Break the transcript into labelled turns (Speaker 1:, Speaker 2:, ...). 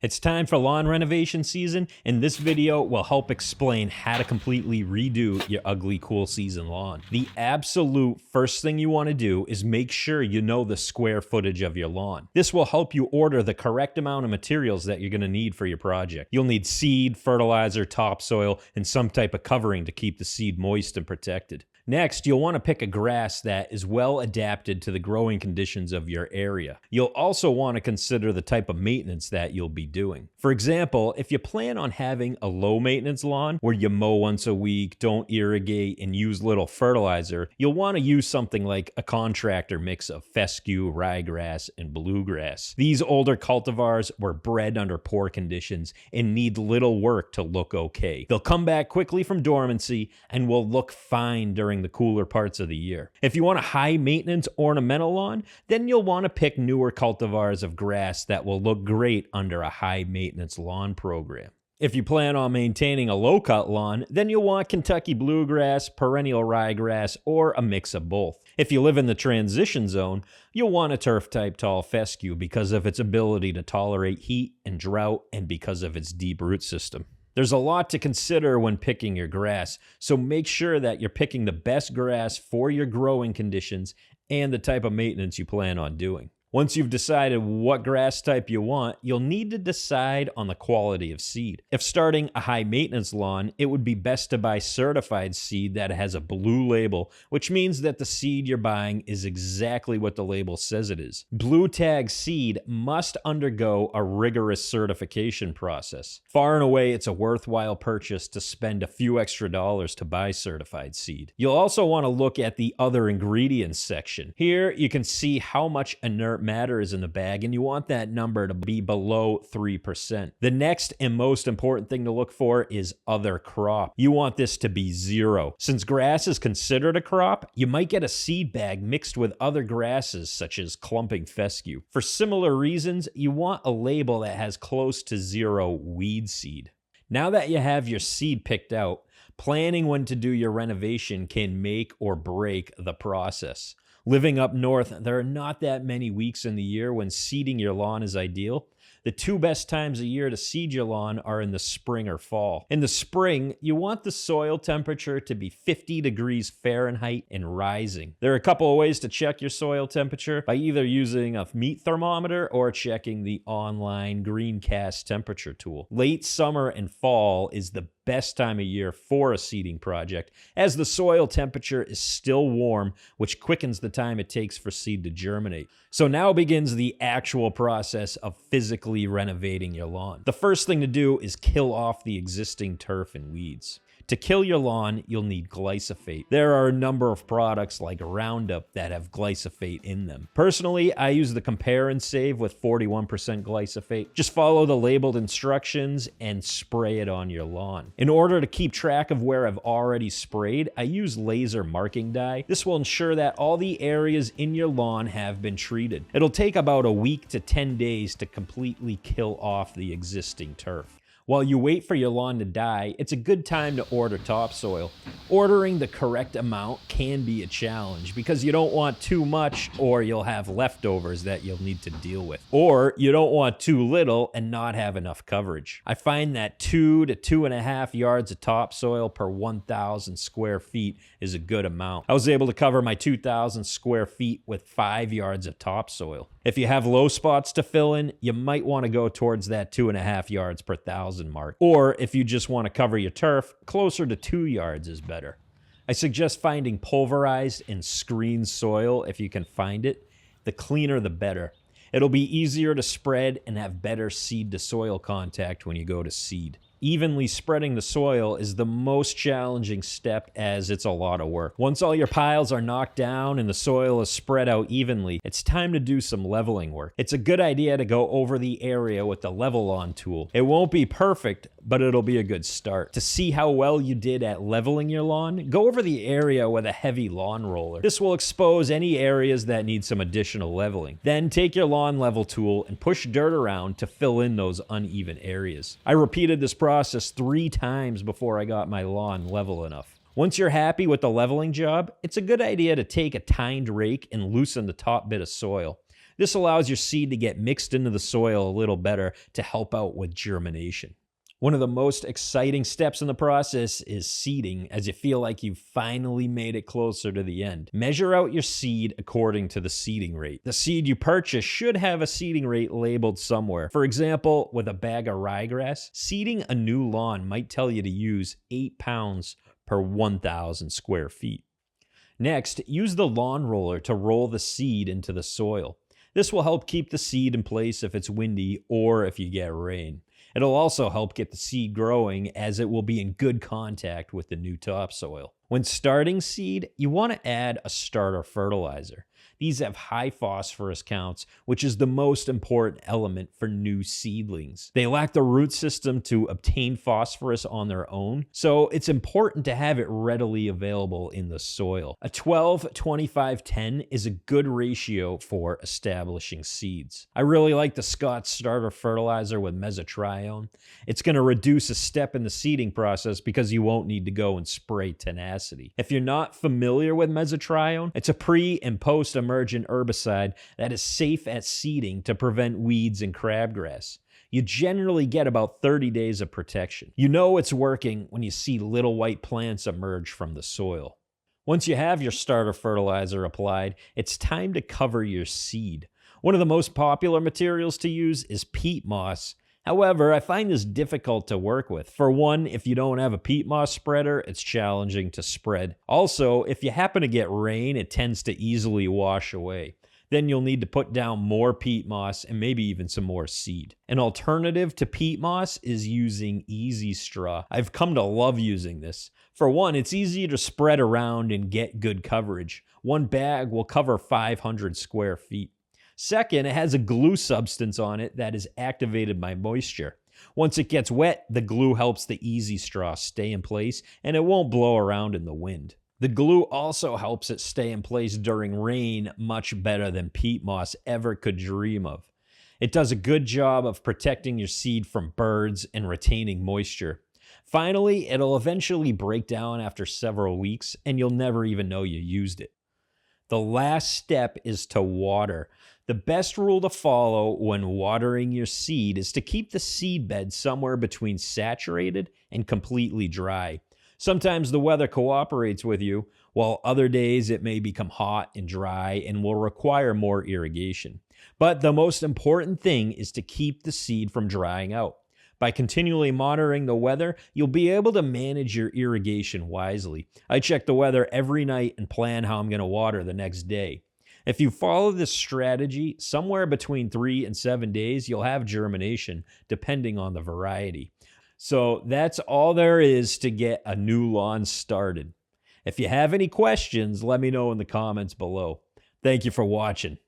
Speaker 1: It's time for lawn renovation season, and this video will help explain how to completely redo your ugly cool season lawn. The absolute first thing you want to do is make sure you know the square footage of your lawn. This will help you order the correct amount of materials that you're going to need for your project. You'll need seed, fertilizer, topsoil, and some type of covering to keep the seed moist and protected. Next, you'll want to pick a grass that is well adapted to the growing conditions of your area. You'll also want to consider the type of maintenance that you'll be doing. For example, if you plan on having a low maintenance lawn where you mow once a week, don't irrigate, and use little fertilizer, you'll want to use something like a contractor mix of fescue, ryegrass, and bluegrass. These older cultivars were bred under poor conditions and need little work to look okay. They'll come back quickly from dormancy and will look fine during the cooler parts of the year. If you want a high maintenance ornamental lawn, then you'll want to pick newer cultivars of grass that will look great under a high maintenance lawn program. If you plan on maintaining a low-cut lawn, then you'll want Kentucky bluegrass, perennial ryegrass, or a mix of both. If you live in the transition zone, you'll want a turf-type tall fescue because of its ability to tolerate heat and drought and because of its deep root system. There's a lot to consider when picking your grass, so make sure that you're picking the best grass for your growing conditions and the type of maintenance you plan on doing. Once you've decided what grass type you want, you'll need to decide on the quality of seed. If starting a high maintenance lawn, it would be best to buy certified seed that has a blue label, which means that the seed you're buying is exactly what the label says it is. Blue tag seed must undergo a rigorous certification process. Far and away, it's a worthwhile purchase to spend a few extra dollars to buy certified seed. You'll also want to look at the other ingredients section. Here, you can see how much inert matter is in the bag, and you want that number to be below 3%. The next and most important thing to look for is other crop. You want this to be 0. Since grass is considered a crop, you might get a seed bag mixed with other grasses such as clumping fescue. For similar reasons, you want a label that has close to 0 weed seed. Now that you have your seed picked out, planning when to do your renovation can make or break the process. Living up north, there are not that many weeks in the year when seeding your lawn is ideal. The two best times a year to seed your lawn are in the spring or fall. In the spring, you want the soil temperature to be 50 degrees Fahrenheit and rising. There are a couple of ways to check your soil temperature by either using a meat thermometer or checking the online Greencast temperature tool. Late summer and fall is the best time of year for a seeding project, as the soil temperature is still warm, which quickens the time it takes for seed to germinate. So now begins the actual process of physically renovating your lawn. The first thing to do is kill off the existing turf and weeds. To kill your lawn, you'll need glyphosate. There are a number of products like Roundup that have glyphosate in them. Personally, I use the Compare and Save with 41% glyphosate. Just follow the labeled instructions and spray it on your lawn. In order to keep track of where I've already sprayed, I use laser marking dye. This will ensure that all the areas in your lawn have been treated. It'll take about a week to 10 days to completely kill off the existing turf. While you wait for your lawn to die, it's a good time to order topsoil. Ordering the correct amount can be a challenge because you don't want too much or you'll have leftovers that you'll need to deal with. Or you don't want too little and not have enough coverage. I find that 2 to 2.5 yards of topsoil per 1,000 square feet is a good amount. I was able to cover my 2,000 square feet with 5 yards of topsoil. If you have low spots to fill in, you might want to go towards that 2.5 yards per 1,000 mark. Or if you just want to cover your turf, closer to 2 yards is better. I suggest finding pulverized and screened soil if you can find it. The cleaner the better. It'll be easier to spread and have better seed to soil contact when you go to seed. Evenly spreading the soil is the most challenging step as it's a lot of work. Once all your piles are knocked down and the soil is spread out evenly, it's time to do some leveling work. It's a good idea to go over the area with the level on tool. It won't be perfect, but it'll be a good start. To see how well you did at leveling your lawn, go over the area with a heavy lawn roller. This will expose any areas that need some additional leveling. Then take your lawn level tool and push dirt around to fill in those uneven areas. I repeated this process 3 times before I got my lawn level enough. Once you're happy with the leveling job, it's a good idea to take a tined rake and loosen the top bit of soil. This allows your seed to get mixed into the soil a little better to help out with germination. One of the most exciting steps in the process is seeding, as you feel like you've finally made it closer to the end. Measure out your seed according to the seeding rate. The seed you purchase should have a seeding rate labeled somewhere. For example, with a bag of ryegrass, seeding a new lawn might tell you to use 8 pounds per 1,000 square feet. Next, use the lawn roller to roll the seed into the soil. This will help keep the seed in place if it's windy or if you get rain. It'll also help get the seed growing, as it will be in good contact with the new topsoil. When starting seed, you want to add a starter fertilizer. These have high phosphorus counts, which is the most important element for new seedlings. They lack the root system to obtain phosphorus on their own, so it's important to have it readily available in the soil. A 12-25-10 is a good ratio for establishing seeds. I really like the Scott starter fertilizer with mesotrione. It's going to reduce a step in the seeding process because you won't need to go and spray tenacity. If you're not familiar with mesotrione, it's a pre- and post-emergent herbicide that is safe at seeding to prevent weeds and crabgrass. You generally get about 30 days of protection. You know it's working when you see little white plants emerge from the soil. Once you have your starter fertilizer applied, it's time to cover your seed. One of the most popular materials to use is peat moss. However, I find this difficult to work with. For one, if you don't have a peat moss spreader, it's challenging to spread. Also, if you happen to get rain, it tends to easily wash away. Then you'll need to put down more peat moss and maybe even some more seed. An alternative to peat moss is using easy straw. I've come to love using this. For one, it's easier to spread around and get good coverage. One bag will cover 500 square feet. Second, it has a glue substance on it that is activated by moisture. Once it gets wet, the glue helps the easy straw stay in place and it won't blow around in the wind. The glue also helps it stay in place during rain much better than peat moss ever could dream of. It does a good job of protecting your seed from birds and retaining moisture. Finally, it'll eventually break down after several weeks and you'll never even know you used it. The last step is to water. The best rule to follow when watering your seed is to keep the seed bed somewhere between saturated and completely dry. Sometimes the weather cooperates with you, while other days it may become hot and dry and will require more irrigation. But the most important thing is to keep the seed from drying out. By continually monitoring the weather, you'll be able to manage your irrigation wisely. I check the weather every night and plan how I'm going to water the next day. If you follow this strategy, somewhere between 3 and 7 days, you'll have germination, depending on the variety. So that's all there is to get a new lawn started. If you have any questions, let me know in the comments below. Thank you for watching.